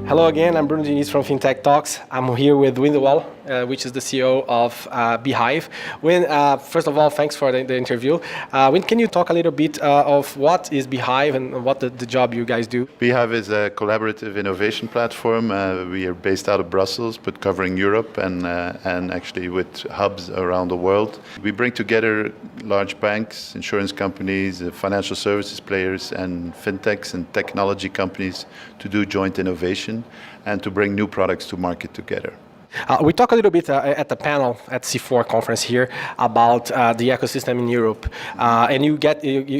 Hello again, I'm Bruno Diniz from Fintech Talks. I'm here with Wim De Waele, which is the CEO of B-Hive. Wim, first of all, thanks for the interview. Wim, can you talk a little bit of what is B-Hive and what the job you guys do? B-Hive is a collaborative innovation platform. We are based out of Brussels, but covering Europe and actually with hubs around the world. We bring together large banks, insurance companies, financial services players, and Fintechs and technology companies to do joint innovation and to bring new products to market together. We talked a little bit at the panel at C4 conference here about the ecosystem in Europe, and you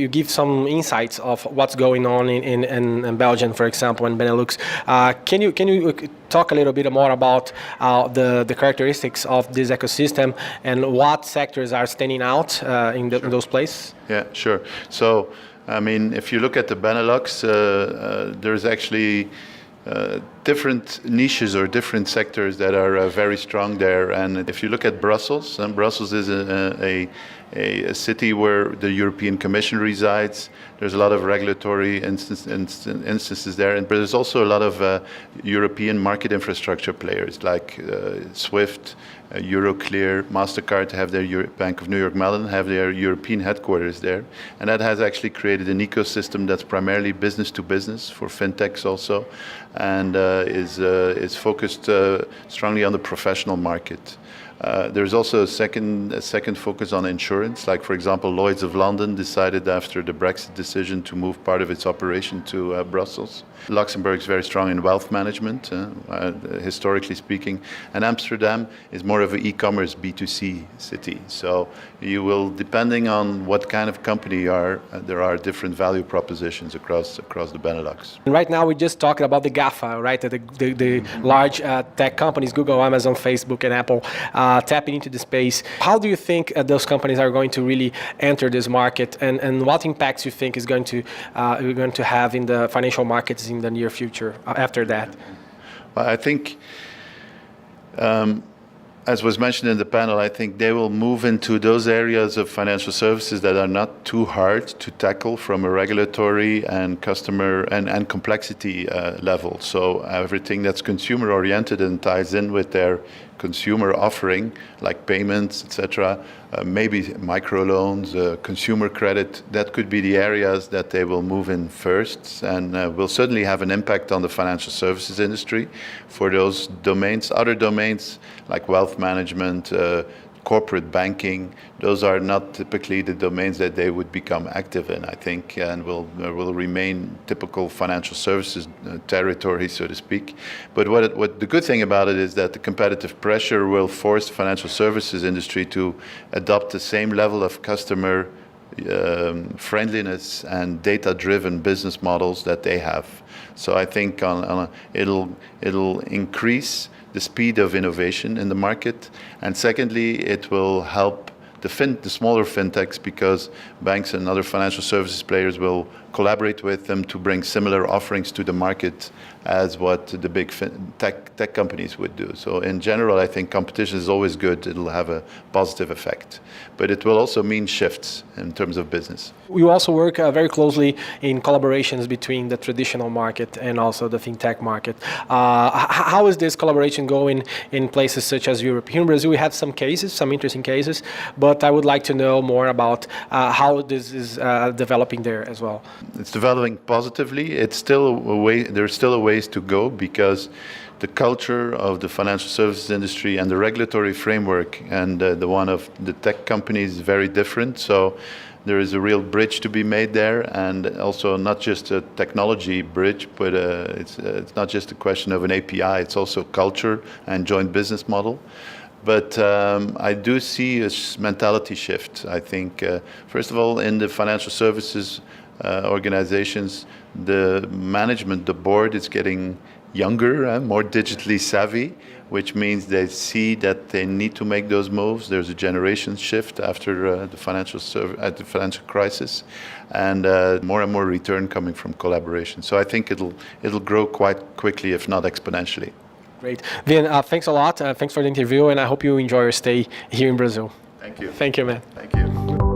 give some insights of what's going on in Belgium, for example, in Benelux. Can you talk a little bit more about the characteristics of this ecosystem and what sectors are standing out in those places? Yeah, sure. So, I mean, if you look at the Benelux, there's actually different niches or different sectors that are very strong there. And if you look at Brussels, and Brussels is a city where the European Commission resides. There's a lot of regulatory instances there, but there's also a lot of European market infrastructure players like SWIFT, Euroclear, MasterCard have their Bank of New York Mellon have their European headquarters there, and that has actually created an ecosystem that's primarily business to business for Fintechs also, and is focused strongly on the professional market. There's also a second focus on insurance, like for example Lloyd's of London decided after the Brexit decision to move part of its operation to Brussels. Luxembourg is very strong in wealth management, historically speaking, and Amsterdam is more of an e-commerce B2C city. So you will, depending on what kind of company you are, there are different value propositions across the Benelux. And right now we just talked about the GAFA, right? The large tech companies, Google, Amazon, Facebook, and Apple, tapping into the space. How do you think those companies are going to really enter this market, and what impacts you think is going to have in the financial markets in the near future after that? Well, I think, as was mentioned in the panel, I think they will move into those areas of financial services that are not too hard to tackle from a regulatory and customer and complexity level. So everything that's consumer oriented and ties in with their consumer offering, like payments, etc., maybe microloans, consumer credit, that could be the areas that they will move in first, and will certainly have an impact on the financial services industry for those domains. Other domains like wealth management, corporate banking, those are not typically the domains that they would become active in, I think, and will remain typical financial services territory, so to speak. But what the good thing about it is that the competitive pressure will force the financial services industry to adopt the same level of customer friendliness and data-driven business models that they have. So I think it'll increase the speed of innovation in the market, and secondly, it will help the smaller fintechs, because banks and other financial services players will collaborate with them to bring similar offerings to the market as what the big tech companies would do. So in general, I think competition is always good. It'll have a positive effect. But it will also mean shifts in terms of business. We also work very closely in collaborations between the traditional market and also the fintech market. How is this collaboration going in places such as Europe? Here in Brazil, we have some cases, some interesting cases, but I would like to know more about how this is developing there as well. It's developing positively. It's still there's still a ways to go, because the culture of the financial services industry and the regulatory framework and the one of the tech companies is very different. So there is a real bridge to be made there, and also not just a technology bridge, but it's not just a question of an API, it's also culture and joint business model. But I do see a mentality shift. I think, first of all, in the financial services organizations, the management, the board is getting younger, more digitally savvy, which means they see that they need to make those moves. There's a generation shift after the financial crisis, and more and more return coming from collaboration. So I think it'll grow quite quickly, if not exponentially. Great. Vin, thanks a lot. Thanks for the interview, and I hope you enjoy your stay here in Brazil. Thank you. Thank you, man. Thank you.